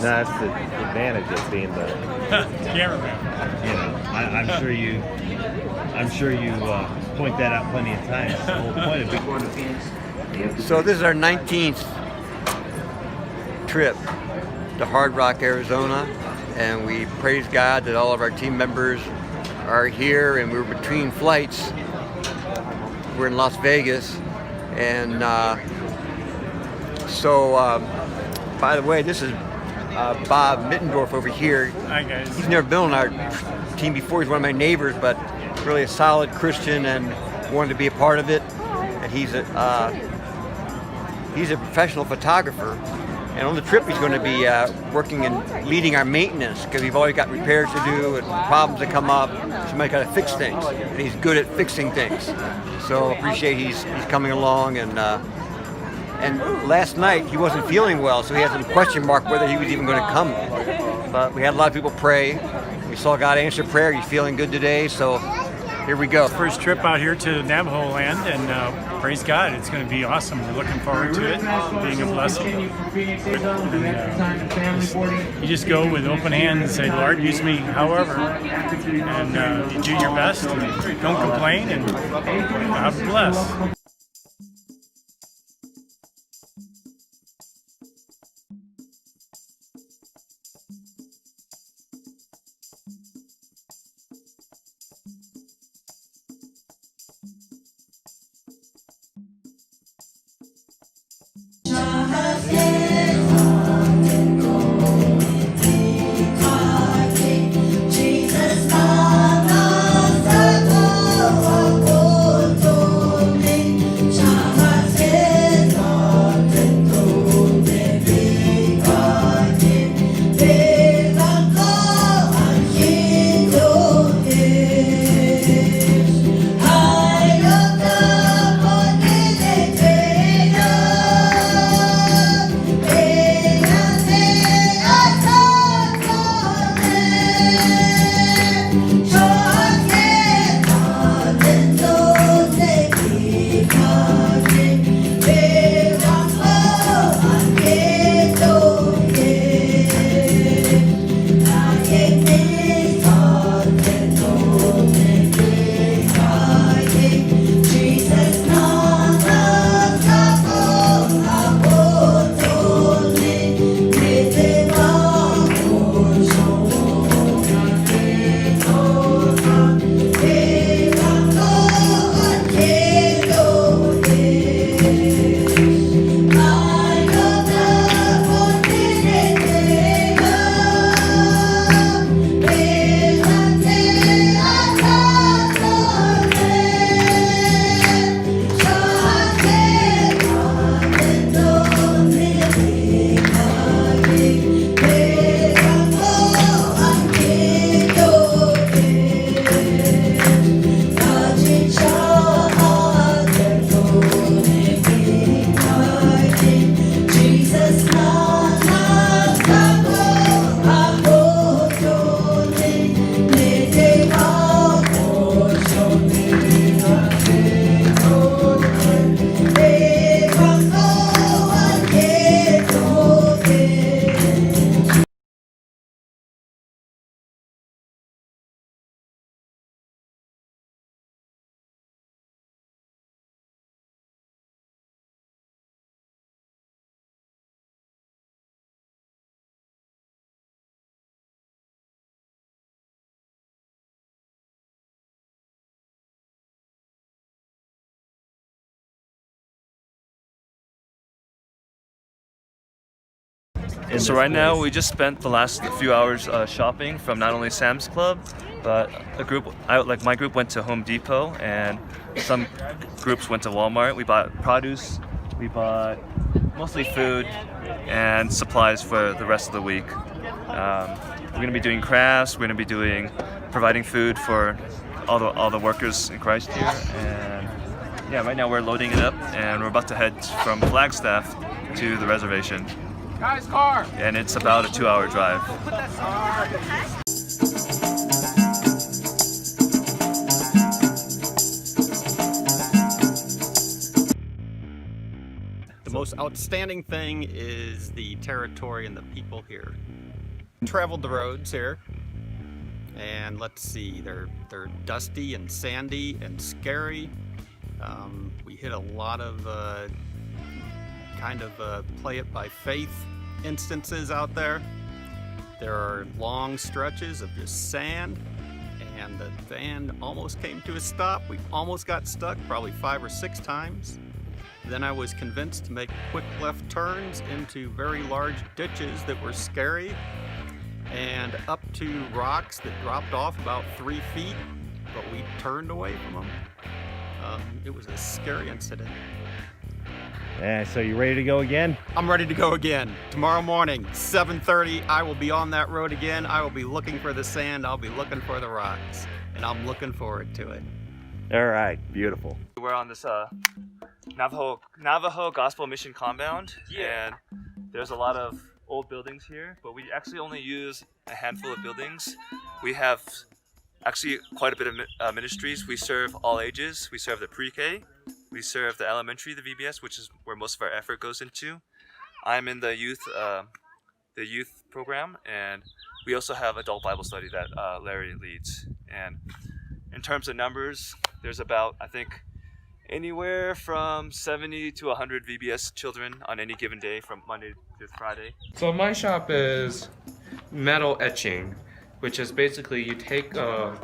that's the advantage of being the cameraman. You know, I'm sure you point that out plenty of times. That's the whole point of it. So this is our 19th trip to Hard Rock, Arizona, and we praise God that all of our team members are here, and we're between flights. We're in Las Vegas, and by the way, this is Bob Mittendorf over here. Hi guys. He's never been on our team before. He's one of my neighbors, but really a solid Christian and wanted to be a part of it. And he's a professional photographer. And on the trip, he's going to be working and leading our maintenance because we've always got repairs to do and problems that come up. Somebody's got to fix things, and he's good at fixing things. So appreciate he's coming along. And last night he wasn't feeling well, so he had some question mark whether he was even going to come. But we had a lot of people pray. We saw God answer prayer. He's feeling good today, so here we go. First trip out here to Navajo land, and praise God, it's going to be awesome. We're looking forward to it, being a blessing. You just go with open hands and say, Lord, use me however, and you do your best, and don't complain, and God bless. So right now we just spent the last few hours shopping from not only Sam's Club, but my group went to Home Depot, and some groups went to Walmart. We bought produce, we bought mostly food and supplies for the rest of the week. We're going to be doing crafts. We're going to be providing food for all the workers in Christ here, and yeah, right now we're loading it up, and we're about to head from Flagstaff to the reservation. Guy's car! And it's about a 2-hour drive. most outstanding thing is the territory and the people here. Traveled the roads here, and let's see, they're dusty and sandy and scary. We hit a lot of play it by faith instances out there. There are long stretches of just sand, and the van almost came to a stop. We almost got stuck probably 5 or 6 times. Then I was convinced to make quick left turns into very large ditches that were scary, and up to rocks that dropped off about 3 feet, but we turned away from them. It was a scary incident. Yeah, so you ready to go again? I'm ready to go again. Tomorrow morning, 7:30, I will be on that road again. I will be looking for the sand, I'll be looking for the rocks, and I'm looking forward to it. All right, beautiful. We're on this Navajo Gospel Mission compound, and there's a lot of old buildings here, but we actually only use a handful of buildings. We have actually quite a bit of ministries. We serve all ages. We serve the pre-K, we serve the elementary, the VBS, which is where most of our effort goes into. I'm in the youth program, and we also have adult Bible study that Larry leads. And in terms of numbers, there's about, I think, anywhere from 70 to 100 VBS children on any given day from Monday to Friday. So my shop is metal etching, which is basically you take a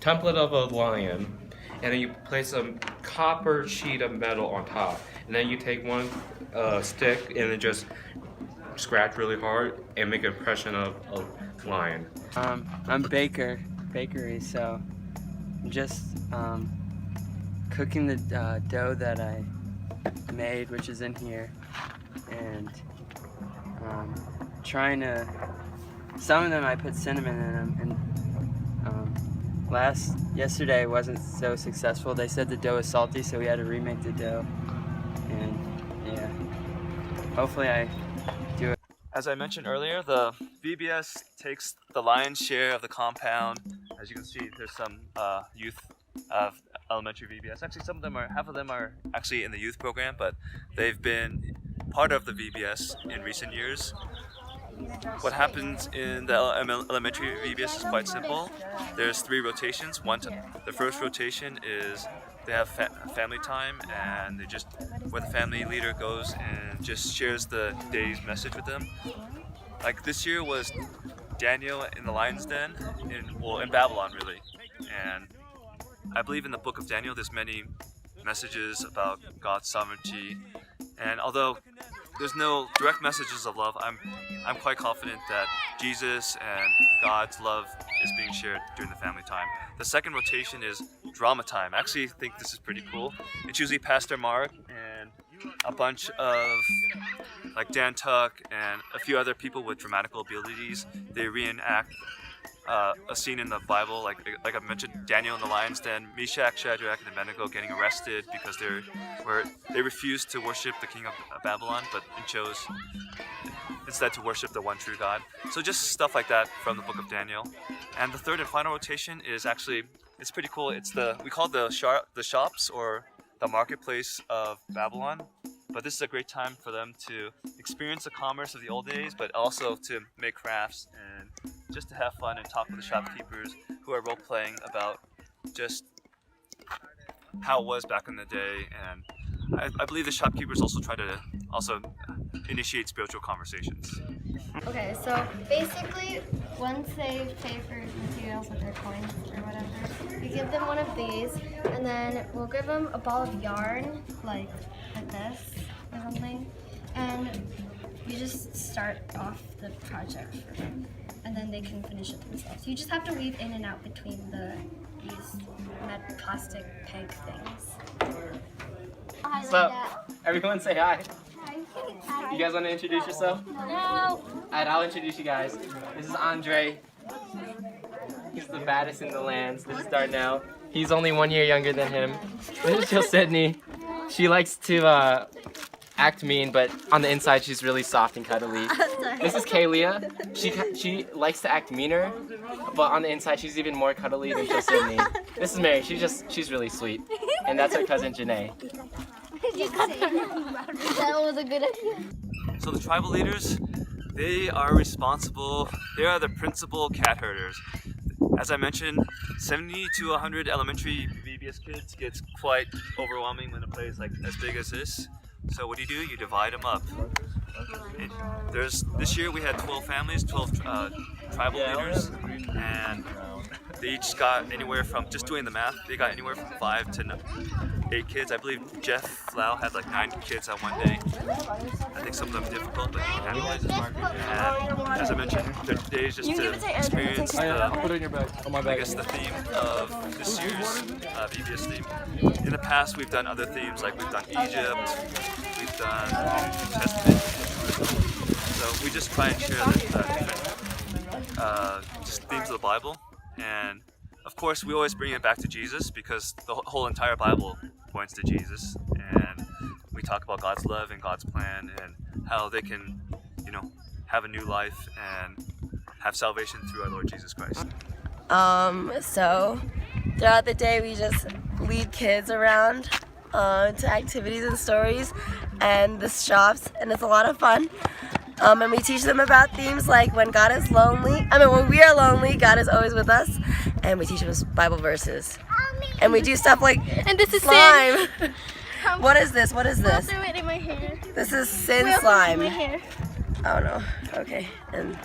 template of a lion and then you place a copper sheet of metal on top, and then you take one stick and then just scratch really hard and make an impression of a lion. I'm bakery, so I'm just cooking the dough that I made, which is in here, and trying to, some of them I put cinnamon in them, and yesterday wasn't so successful. They said the dough is salty, so we had to remake the dough, and yeah, hopefully I do it. As I mentioned earlier, the VBS takes the lion's share of the compound. As you can see, there's some youth elementary VBS. Actually, half of them are actually in the youth program, but they've been part of the VBS in recent years. What happens in the elementary VBS is quite simple. There's 3 rotations. The first rotation is they have family time, and where the family leader goes and just shares the day's message with them. Like this year was Daniel in the lion's den, in Babylon really. And I believe in the book of Daniel there's many messages about God's sovereignty, and although there's no direct messages of love, I'm quite confident that Jesus and God's love is being shared during the family time. The second rotation is drama time. I actually think this is pretty cool. It's usually Pastor Mark and a bunch of like Dan Tuck and a few other people with dramatical abilities. They reenact a scene in the Bible, like I mentioned, Daniel in the lion's den, Meshach, Shadrach, and Abednego getting arrested because they refused to worship the king of Babylon, but chose instead to worship the one true God. So just stuff like that from the book of Daniel. And the third and final rotation is actually, it's pretty cool. We call it the shops or the marketplace of Babylon. But this is a great time for them to experience the commerce of the old days, but also to make crafts and just to have fun and talk with the shopkeepers who are role-playing about just how it was back in the day. And I believe the shopkeepers also try to initiate spiritual conversations. Okay, so basically, once they pay for materials with their coins or whatever, we give them one of these, and then we'll give them a ball of yarn, like this or something, and you just start off the project for them, and then they can finish it themselves. You just have to weave in and out between these plastic peg things. What's up? Everyone say hi. You guys want to introduce yourself? No. Alright, I'll introduce you guys. This is Andre. He's the baddest in the lands. This is Darnell. He's only 1 year younger than him. This is Jill Sydney. She likes to act mean, but on the inside she's really soft and cuddly. This is Kaylia. She likes to act meaner, but on the inside she's even more cuddly than Jill Sydney. This is Mary. She's really sweet. And that's her cousin Janae. That was a good idea. So the tribal leaders, they are responsible, they are the principal cat herders. As I mentioned, 70 to 100 elementary VBS kids gets quite overwhelming when a play is like as big as this. So what do? You divide them up. And this year we had 12 families, 12 tribal leaders, and they each got anywhere from, just doing the math, they got anywhere from 5 to 8 kids. I believe Jeff Flau had like 9 kids on one day. I think some of them difficult, but he handled it. And as I mentioned, the day is just to experience I guess the theme of this year's VBS theme. In the past, we've done other themes, like we've done Egypt, we've done Testament. So we just try and share the different just themes of the Bible. And of course, we always bring it back to Jesus because the whole entire Bible points to Jesus. And we talk about God's love and God's plan and how they can, you know, have a new life and have salvation through our Lord Jesus Christ. So throughout the day, we just lead kids around to activities and stories and the shops, and it's a lot of fun. And we teach them about themes like when God is lonely, when we are lonely, God is always with us. And we teach them Bible verses. And we do stuff like and this is slime. Sin. What is this? What is this? Throw it in my hair. This is sin Will, slime. my hair. Oh no. Okay. And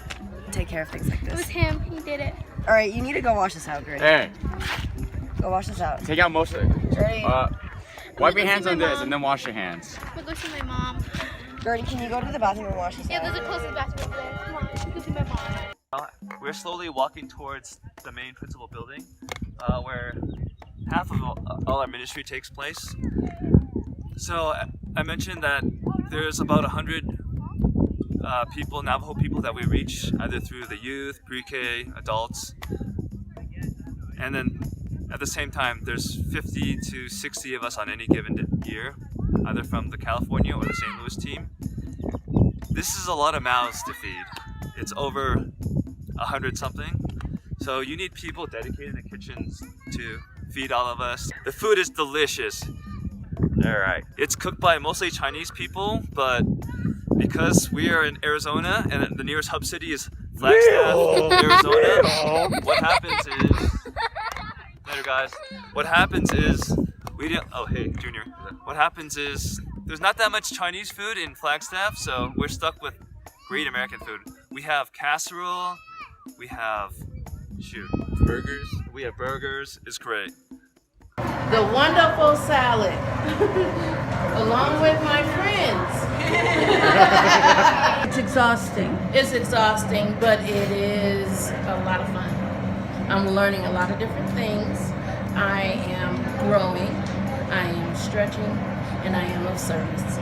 take care of things like It was this. him. He did it. All right, you need to go wash this out, Gray. Hey, Go wash this out. take out most of it. Gray. Wipe your go hands see on my this mom. and then wash your hands. We'll go see my mom. Gertie, can you go to the bathroom and wash this Yeah, out? there's a closest bathroom over there. Come on, go see my mom. We're slowly walking towards the main principal building where half of all our ministry takes place. So I mentioned that there's about 100 people, Navajo people that we reach either through the youth, pre-K, adults. And then at the same time, there's 50 to 60 of us on any given year, either from the California or the St. Louis team. This is a lot of mouths to feed. It's over 100 something. So you need people dedicated in the kitchens to feed all of us. The food is delicious. All right. It's cooked by mostly Chinese people, but because we are in Arizona and the nearest hub city is Flagstaff, Arizona, what happens is, later guys, what happens is, we didn't, oh hey, Junior. What happens is, there's not that much Chinese food in Flagstaff, so we're stuck with great American food. We have casserole, we have, burgers. We have burgers, it's great. The wonderful salad, along with my friends. It's exhausting. It's exhausting, but it is a lot of fun. I'm learning a lot of different things. I am growing, I am stretching, and I am of service.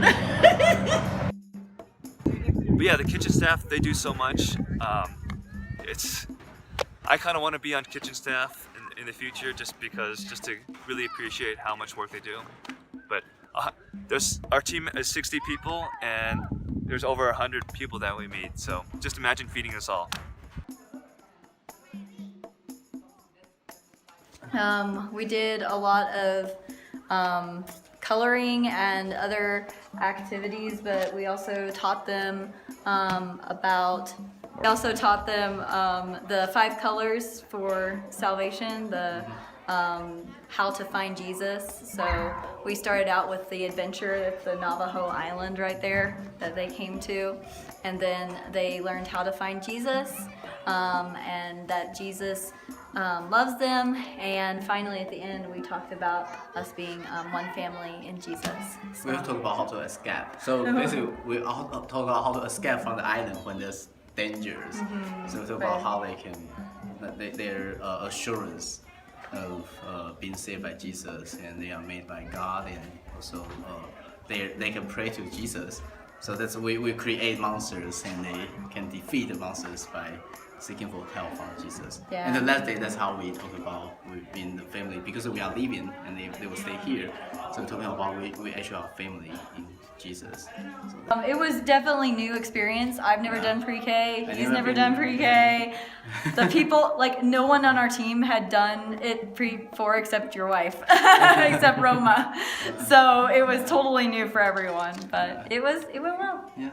But yeah, the kitchen staff, they do so much. I kind of want to be on kitchen staff in the future just to really appreciate how much work they do. But our team is 60 people and there's over 100 people that we meet. So just imagine feeding us all. We did a lot of coloring and other activities, but we also taught them the 5 colors for salvation, the how to find Jesus. So we started out with the adventure at the Navajo Island right there that they came to, and then they learned how to find Jesus, and that Jesus loves them, and finally at the end we talked about us being one family in Jesus. So. We talk about how to escape. So basically we all talk about how to escape from the island when there's dangers. So we talk about how they can, their assurance of being saved by Jesus, and they are made by God, and also they can pray to Jesus. So that's we create monsters, and they can defeat the monsters by seeking for help from Jesus. Yeah. And the last day, that's how we talk about we being the family, because we are leaving and they will stay here. So talking about we actually are family in Jesus. So It was definitely new experience. I've never done pre-K. I He's never never been- done pre-K. The people, like no one on our team had done it before except your wife, except Roma. So it was totally new for everyone, but it went well. yeah.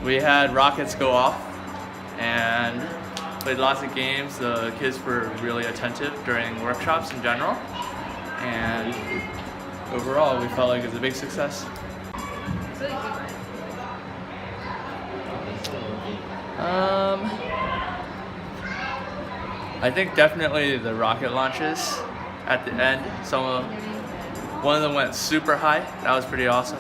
We had rockets go off and played lots of games. The kids were really attentive during workshops in general, and overall we felt like it was a big success. I think definitely the rocket launches at the end. One of them went super high. That was pretty awesome.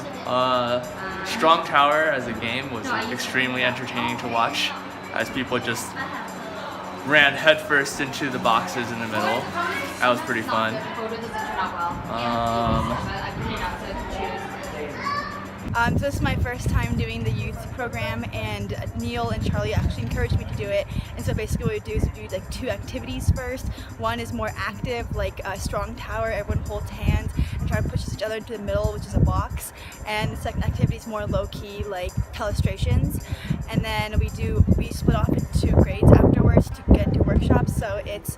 Strong Tower as a game was extremely entertaining to watch, as people just ran headfirst into the boxes in the middle. That was pretty fun. So this is my first time doing the youth program, and Neil and Charlie actually encouraged me to do it. And so basically what we do is we do like 2 activities first. One is more active, like a strong tower, everyone holds hands and try to push each other into the middle, which is a box. And the second activity is more low-key, like illustrations. And then we split off into grades afterwards to get into workshops. So it's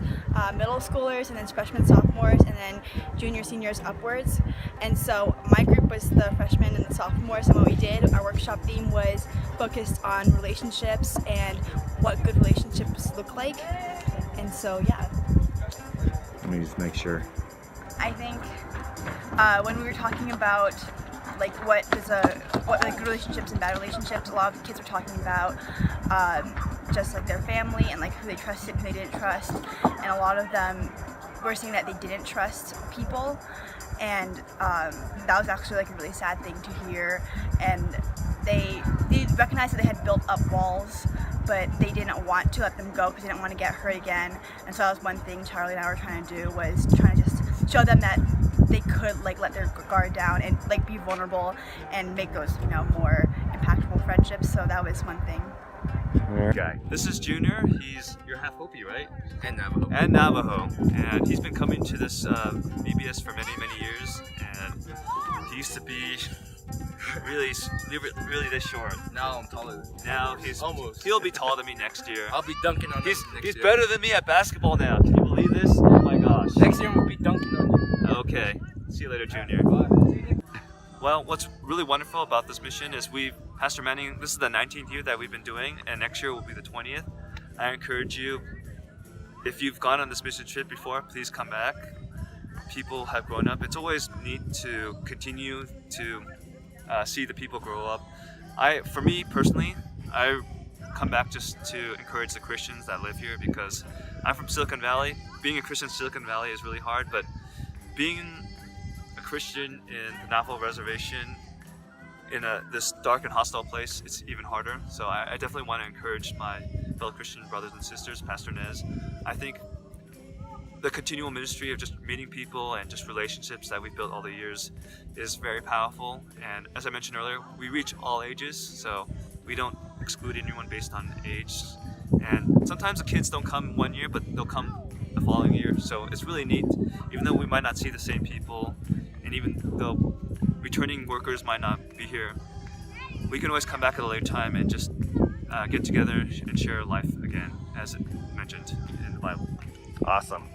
middle schoolers, and then freshmen, sophomores, and then junior, seniors upwards. And so my group was the freshmen and the sophomores, and what we did, our workshop theme was focused on relationships and what good relationships look like. And so yeah. Let me just make sure. I think when we were talking about like what like good relationships and bad relationships, a lot of the kids were talking about just like their family and like who they trusted and who they didn't trust, and a lot of them were saying that they didn't trust people, and that was actually like a really sad thing to hear. And they recognized that they had built up walls, but they didn't want to let them go because they didn't want to get hurt again. And so that was one thing Charlie and I were trying to do, was trying to just show them that they could like let their guard down and like be vulnerable and make those, you know, more impactful friendships. So that was one thing. Guy. This is Junior. You're half Hopi, right? And Navajo. And he's been coming to this VBS for many years. And he used to be really this short. Now I'm taller. Now he's almost. He'll be taller than me next year. I'll be dunking on him next He's year. better than me at basketball now. Can you believe this? Oh my gosh. Next year we'll be dunking on you. Okay. See you later, Junior. Well, what's really wonderful about this mission is Pastor Manning, this is the 19th year that we've been doing, and next year will be the 20th. I encourage you, if you've gone on this mission trip before, please come back. People have grown up. It's always neat to continue to see the people grow up. For me personally, I come back just to encourage the Christians that live here, because I'm from Silicon Valley. Being a Christian in Silicon Valley is really hard, but being a Christian in the Navajo Reservation in this dark and hostile place, it's even harder. So I definitely want to encourage my fellow Christian brothers and sisters, Pastor Nez. I think the continual ministry of just meeting people and just relationships that we've built all the years is very powerful. And as I mentioned earlier, we reach all ages, so we don't exclude anyone based on age. And sometimes the kids don't come one year, but they'll come the following year. So it's really neat, even though we might not see the same people, and even though returning workers might not be here, we can always come back at a later time and just get together and share life again, as it mentioned in the Bible. Awesome.